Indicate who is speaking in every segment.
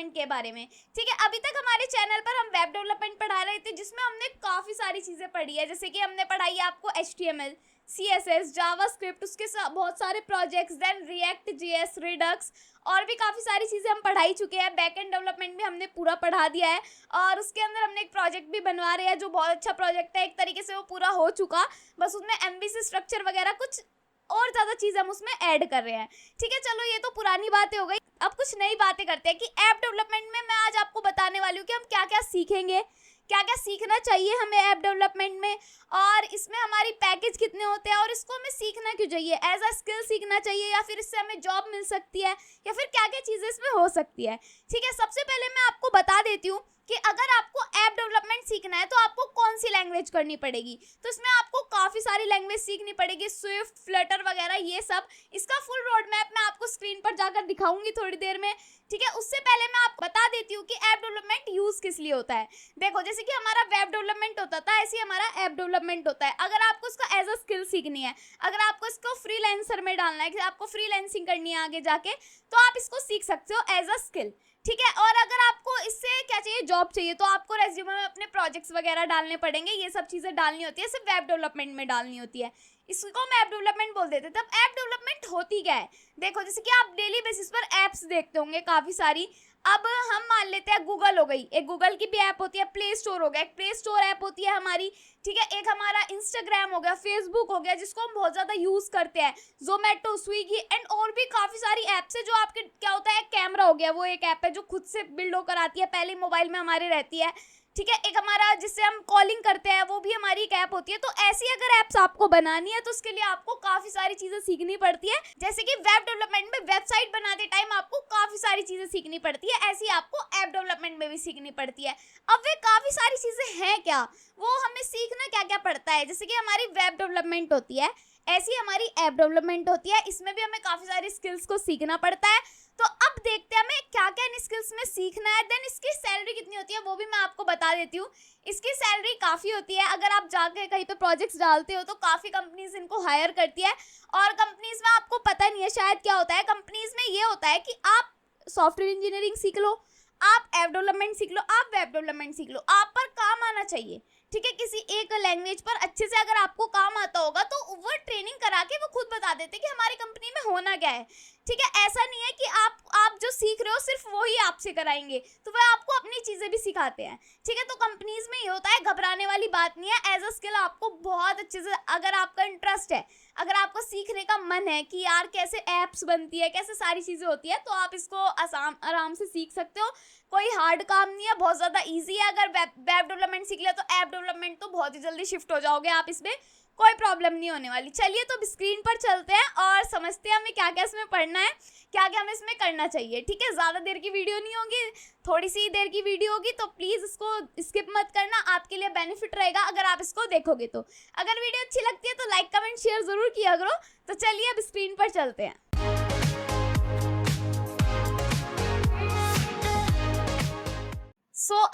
Speaker 1: Development के बारे में। ठीक है, अभी तक हमारे चैनल पर हम वेब डेवलपमेंट पढ़ा रहे थे, जिसमें हमने काफ़ी सारी चीज़ें पढ़ी है, जैसे कि हमने पढ़ाई है आपको HTML, CSS, जावास्क्रिप्ट, उसके बहुत सारे projects, then React JS, Redux, और भी काफ़ी सारी चीज़ें हम पढ़ा ही चुके हैं। बैक एंड डेवलपमेंट भी हमने पूरा पढ़ा दिया है, और उसके अंदर हमने एक प्रोजेक्ट भी बनवा रहे हैं जो बहुत अच्छा प्रोजेक्ट है। एक तरीके से वो पूरा हो चुका, बस उसमें MVC स्ट्रक्चर वगैरह कुछ और ज़्यादा चीज़ हम उसमें ऐड कर रहे हैं। ठीक है, चलो ये तो पुरानी बातें हो गई, अब कुछ नई बातें करते हैं कि ऐप डेवलपमेंट में मैं आज आपको बताने वाली हूँ कि हम क्या क्या सीखेंगे, क्या क्या सीखना चाहिए हमें ऐप डेवलपमेंट में, और इसमें हमारी पैकेज कितने होते हैं, और इसको हमें सीखना क्यों चाहिए, एज अ स्किल सीखना चाहिए, या फिर इससे हमें जॉब मिल सकती है, या फिर क्या क्या चीज़ें इसमें हो सकती है। ठीक है, सबसे पहले मैं आपको बता देती हूँ कि अगर आपको ऐप डेवलपमेंट सीखना है तो आपको कौन सी लैंग्वेज करनी पड़ेगी। तो इसमें आपको काफ़ी सारी लैंग्वेज सीखनी पड़ेगी, स्विफ्ट, फ्लटर वगैरह ये सब। इसका फुल रोड मैप मैं आपको स्क्रीन पर जाकर दिखाऊंगी थोड़ी देर में। ठीक है, उससे पहले मैं आपको बता देती हूँ कि ऐप डेवलपमेंट यूज़ किस लिए होता है। देखो, जैसे कि हमारा वेब डेवलपमेंट होता था, ऐसे ही हमारा ऐप डेवलपमेंट होता है। अगर आपको इसका एज अ स्किल सीखनी है, अगर आपको इसको फ्रीलांसर में डालना है कि आपको फ्रीलांसिंग करनी है आगे जाके, तो आप इसको सीख सकते हो एज अ स्किल। ठीक है, और अगर आपको इससे क्या चाहिए, जॉब चाहिए, तो आपको रेज्यूमे में अपने प्रोजेक्ट्स वगैरह डालने पड़ेंगे, ये सब चीज़ें डालनी होती है, सिर्फ वेब डेवलपमेंट में डालनी होती है। इसको हम ऐप डेवलपमेंट बोल देते हैं। तब ऐप डेवलपमेंट होती क्या है, देखो, जैसे कि आप डेली बेसिस पर ऐप्स देखते होंगे काफ़ी सारी। अब हम मान लेते हैं गूगल हो गई, एक गूगल की भी ऐप होती है, प्ले स्टोर हो गया, एक प्ले स्टोर ऐप होती है हमारी। ठीक है, एक हमारा इंस्टाग्राम हो गया, फेसबुक हो गया, जिसको हम बहुत ज़्यादा यूज़ करते हैं, जोमेटो, स्विगी, एंड और भी काफ़ी सारी ऐप्स है। जो आपके क्या होता है, कैमरा हो गया, वो एक ऐप है जो खुद से बिल्ड होकर आती है, पहले मोबाइल में हमारे रहती है। ठीक है, एक हमारा जिससे हम कॉलिंग करते हैं, वो भी हमारी एक ऐप होती है। तो ऐसी अगर ऐप्स आपको बनानी है तो उसके लिए आपको काफ़ी सारी चीज़ें सीखनी पड़ती है। जैसे कि वेब डेवलपमेंट में वेबसाइट बनाते टाइम आपको काफ़ी सारी चीज़ें सीखनी पड़ती है, ऐसी आपको ऐप डेवलपमेंट में भी सीखनी पड़ती है। अब वे काफ़ी सारी चीज़ें हैं क्या, वो हमें सीखना क्या क्या पड़ता है। जैसे कि हमारी वेब डेवलपमेंट होती है, ऐसी हमारी ऐप डेवलपमेंट होती है, इसमें भी हमें काफ़ी सारी स्किल्स को सीखना पड़ता है। तो अब देखते हैं हमें क्या क्या इन स्किल्स में सीखना है, देन इसकी सैलरी कितनी होती है वो भी मैं आपको बता देती हूँ। इसकी सैलरी काफ़ी होती है, अगर आप जाके कहीं पे प्रोजेक्ट्स डालते हो तो काफ़ी कंपनीज इनको हायर करती है। और कंपनीज में आपको पता नहीं है शायद क्या होता है, कंपनीज में ये होता है कि आप सॉफ्टवेयर इंजीनियरिंग सीख लो, आप ऐप डेवलपमेंट सीख लो, आप वेब डेवलपमेंट सीख लो, आप पर काम आना चाहिए। ठीक है, किसी एक लैंग्वेज पर अच्छे से अगर आपको काम आता होगा तो वो ट्रेनिंग करा के वो खुद बता देते कि हमारी कंपनी में होना क्या है। ठीक है, ऐसा नहीं है कि आप जो सीख रहे हो सिर्फ वो ही आपसे कराएंगे, तो वह आपको अपनी चीज़ें भी सिखाते हैं। ठीक है, तो कंपनीज में ये होता है, घबराने वाली बात नहीं है। एज अ स्किल आपको बहुत अच्छे से, अगर आपका इंटरेस्ट है, अगर आपको सीखने का मन है कि यार कैसे ऐप्स बनती है, कैसे सारी चीज़ें होती है, तो आप इसको आराम से सीख सकते हो। कोई हार्ड काम नहीं है, बहुत ज़्यादा इजी है। अगर वेब डेवलपमेंट सीख लिया तो ऐप डेवलपमेंट तो बहुत ही जल्दी शिफ्ट हो जाओगे आप, इसमें कोई प्रॉब्लम नहीं होने वाली। चलिए तो स्क्रीन पर चलते हैं और समझते हैं हमें क्या क्या इसमें पढ़ना है, क्या क्या हमें इसमें करना चाहिए। ठीक है, ज़्यादा देर की वीडियो नहीं होगी, थोड़ी सी देर की वीडियो होगी, तो प्लीज़ इसको स्किप मत करना, आपके लिए बेनिफिट रहेगा अगर आप इसको देखोगे तो। अगर वीडियो अच्छी लगती है तो लाइक कमेंट शेयर ज़रूर किया करो। तो चलिए अब स्क्रीन पर चलते हैं।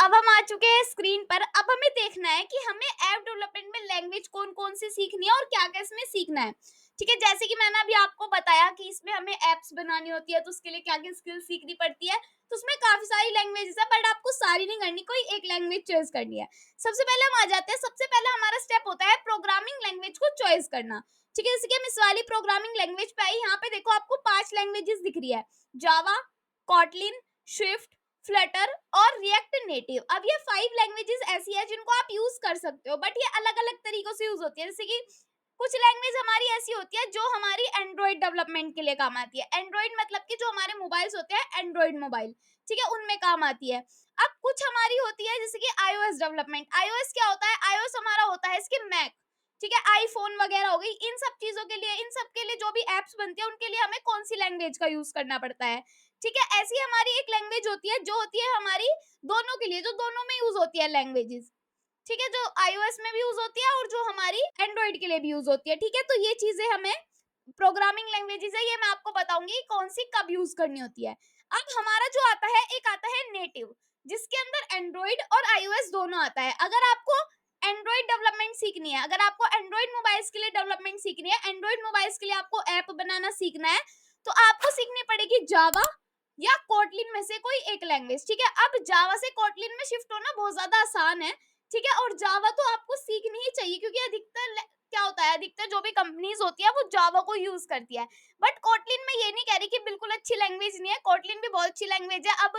Speaker 1: अब हम आ चुके हैं स्क्रीन पर। अब हमें देखना है कि हमें ऐप डेवलपमेंट में लैंग्वेज कौन कौन सी सीखनी है और क्या क्या इसमें सीखना है। ठीक है, जैसे कि मैंने अभी आपको बताया कि इसमें हमें ऐप्स बनानी होती है, तो उसके लिए क्या क्या स्किल सीखनी पड़ती है। तो उसमें काफी सारी लैंग्वेजेस है, बट आपको सारी नहीं करनी, कोई एक लैंग्वेज चॉइस करनी है। सबसे पहले हम आ जाते हैं, सबसे पहले हमारा स्टेप होता है प्रोग्रामिंग लैंग्वेज को चॉइस करना। ठीक है, जैसे कि हम इस वाली प्रोग्रामिंग लैंग्वेज पे आई, यहाँ पे देखो आपको 5 लैंग्वेजेस दिख रही है, जावा, कॉटलिन, स्विफ्ट, फ्लटर और रिएक्ट नेटिव। अब ये 5 लैंग्वेजेस ऐसी है जिनको आप यूज कर सकते हो, बट ये अलग अलग तरीकों से यूज होती है। जैसे कि कुछ लैंग्वेज हमारी ऐसी होती है जो हमारी एंड्रॉइड डेवलपमेंट के लिए काम आती है। एंड्रॉइड मतलब कि जो हमारे मोबाइल्स होते हैं, एंड्रॉइड मोबाइल, ठीक है, उनमें काम आती है। अब कुछ हमारी होती है जैसे कि iOS डेवलपमेंट। iOS क्या होता है, iOS हमारा होता है इसके मैक, ठीक है, आईफोन वगैरह हो गई, इन सब चीजों के लिए, इन सब के लिए जो भी एप्स बनती है उनके लिए हमें कौन सी लैंग्वेज का यूज करना पड़ता है। ठीक है, ऐसी हमारी एक लैंग्वेज होती है जो होती है हमारी दोनों के लिए, जो दोनों में यूज होती है लैंग्वेजेस। ठीक है, जो iOS में भी यूज होती है और जो हमारी एंड्रॉइड के लिए भी यूज होती है। ठीक है, तो ये चीजें हमें प्रोग्रामिंग लैंग्वेजेस है, ये मैं आपको बताऊंगी कौन सी कब यूज करनी होती है। अब हमारा जो आता है, एक आता है नेटिव, जिसके अंदर एंड्रॉइड और iOS दोनों आता है। अगर आपको एंड्रॉइड डेवलपमेंट सीखनी है, अगर आपको एंड्रॉइड मोबाइल्स के लिए डेवलपमेंट सीखनी है, एंड्रॉइड मोबाइल्स के लिए आपको ऐप बनाना सीखना है, तो आपको सीखनी पड़ेगी जावा, या कोटलिन में से कोई एक लैंग्वेज, ठीक है। अब जावा से कोटलिन में शिफ्ट होना बहुत ज्यादा आसान है, ठीक है। और जावा तो आपको सीखनी ही चाहिए, क्योंकि क्या होता है, अधिकतर जो भी कंपनीज होती है वो जावा को यूज करती है। बट कोटलिन में ये नहीं कह रही कि बिल्कुल अच्छी लैंग्वेज नहीं है, कोटलिन भी बहुत अच्छी लैंग्वेज है। अब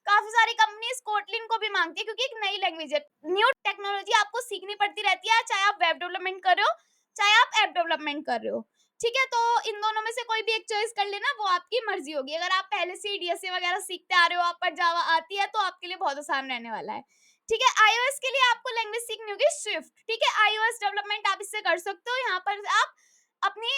Speaker 1: काफी सारी कंपनीज कोटलिन को भी मांगती है, क्योंकि एक नई लैंग्वेज है। न्यू टेक्नोलॉजी आपको सीखनी पड़ती रहती है, चाहे आप वेब डेवलपमेंट कर रहे हो, चाहे आप ऐप डेवलपमेंट कर रहे हो, ठीक है। तो इन दोनों में से कोई भी एक चॉइस कर लेना, वो आपकी मर्जी होगी। अगर आप पहले से डीएसए वगैरह सीखते आ रहे हो, आप पर जावा आती है, तो आपके लिए बहुत आसान रहने वाला है, ठीक है। आईओएस के लिए आपको लैंग्वेज सीखनी होगी स्विफ्ट, ठीक है। आईओएस डेवलपमेंट आप इससे कर सकते हो। यहाँ पर आप अपनी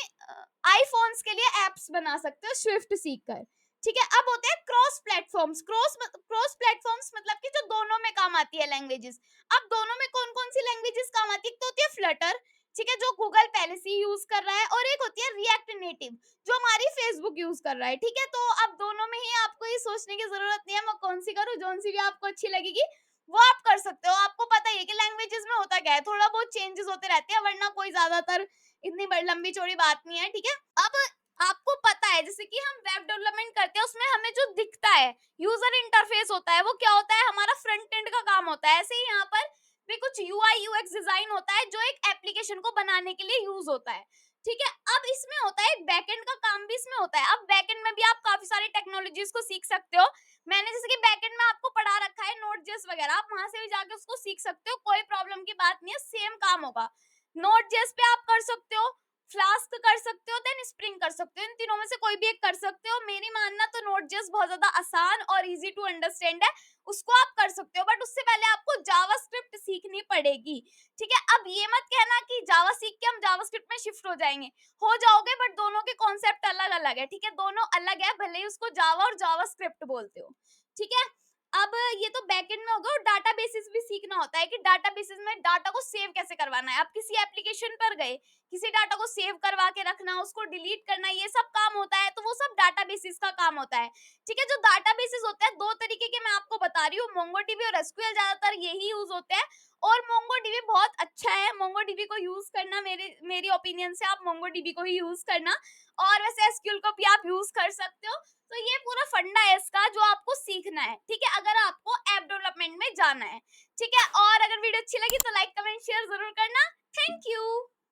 Speaker 1: आईफोन्स के लिए एप्स बना सकते हो स्विफ्ट सीखकर, ठीक है। अब होते हैं क्रॉस प्लेटफॉर्म्स। क्रॉस प्लेटफॉर्म्स मतलब कि जो दोनों में काम आती है लैंग्वेजेस। अब दोनों में कौन कौन सी लैंग्वेजेस काम आती है? एक तो होती है फ्लटर, ठीक है, जो गूगल पहले से यूज कर रहा है, और एक होती है रिएक्ट नेटिव, जो हमारी फेसबुक यूज कर रहा है, ठीक है। तो अब दोनों में ही आपको ये सोचने की जरूरत नहीं है मैं कौन सी करूँ, जोन सी भी आपको अच्छी लगेगी वो आप कर सकते हो। आपको पता ही है कि लैंग्वेजेस में होता क्या है, थोड़ा बहुत चेंजेस होते रहते हैं, वरना कोई ज्यादातर इतनी बड़ी लंबी चौड़ी बात नहीं है, ठीक है। अब आपको पता है, जैसे कि हम वेब डेवलपमेंट करते हैं, उसमें हमें जो दिखता है यूजर इंटरफेस होता है, वो क्या होता है, हमारा फ्रंट एंड का काम होता है। ऐसे ही यहाँ पर भी कुछ यूआई यूएक्स डिजाइन होता है, जो एक एप्लीकेशन को बनाने के लिए यूज होता है, ठीक है। अब इसमें होता है बैकएंड का काम भी इसमें होता है। अब बैकएंड में भी आप काफी सारी टेक्नोलॉजीज को सीख सकते हो। मैंने जैसे कि बैकएंड में आपको पढ़ा रखा है नोड.जेएस वगैरह, आप वहां से भी जाके उसको सीख सकते हो, कोई प्रॉब्लम की बात नहीं है, सेम काम होगा। नोड.जेएस पे आप कर सकते हो, फ्लास्क कर सकते हो, देन स्प्रिंग कर सकते हो, इन तीनों में से कोई भी एक कर सकते हो। मेरी मानना तो नोड.जेएस बहुत ज्यादा आसान और इजी टू अंडरस्टैंड है, उसको आप कर सकते हो। बट उससे पहले आपको जावास्क्रिप्ट सीखनी पड़ेगी, ठीक है। अब ये मत कहना कि जावा सीख के हम जावास्क्रिप्ट में शिफ्ट हो जाएंगे, हो जाओगे, बट दोनों के कॉन्सेप्ट अलग अलग है, ठीक है। दोनों अलग है, भले ही उसको जावा और जावास्क्रिप्ट बोलते हो, ठीक है। अब ये तो बैकएंड में होगा, और डाटाबेसेस भी सीखना होता है कि डाटाबेसेस में डाटा को सेव कैसे करवाना है। आप किसी एप्लीकेशन पर गए, किसी डाटा को सेव करवा के रखना, उसको डिलीट करना, ये सब काम होता है, तो वो सब डाटाबेसेस का काम होता है, ठीक है। जो डाटाबेसेस होते हैं दो तरीके के मैं आपको बता रही हूँ, मोंगोडीबी और एसक्यूएल, ज्यादातर यही यूज होते हैं। और मोंगोडीबी बहुत अच्छा है, मोंगोडीबी को यूज करना, मेरी ओपिनियन से आप मोंगोडीबी को ही यूज करना, और वैसे एसक्यूएल को भी आप यूज कर सकते हो। तो ये पूरा फंडा है इसका, जो आपको सीखना है, ठीक है, अगर आपको ऐप डेवलपमेंट में जाना है, ठीक है। और अगर वीडियो अच्छी लगी तो लाइक कमेंट शेयर जरूर करना। Thank you.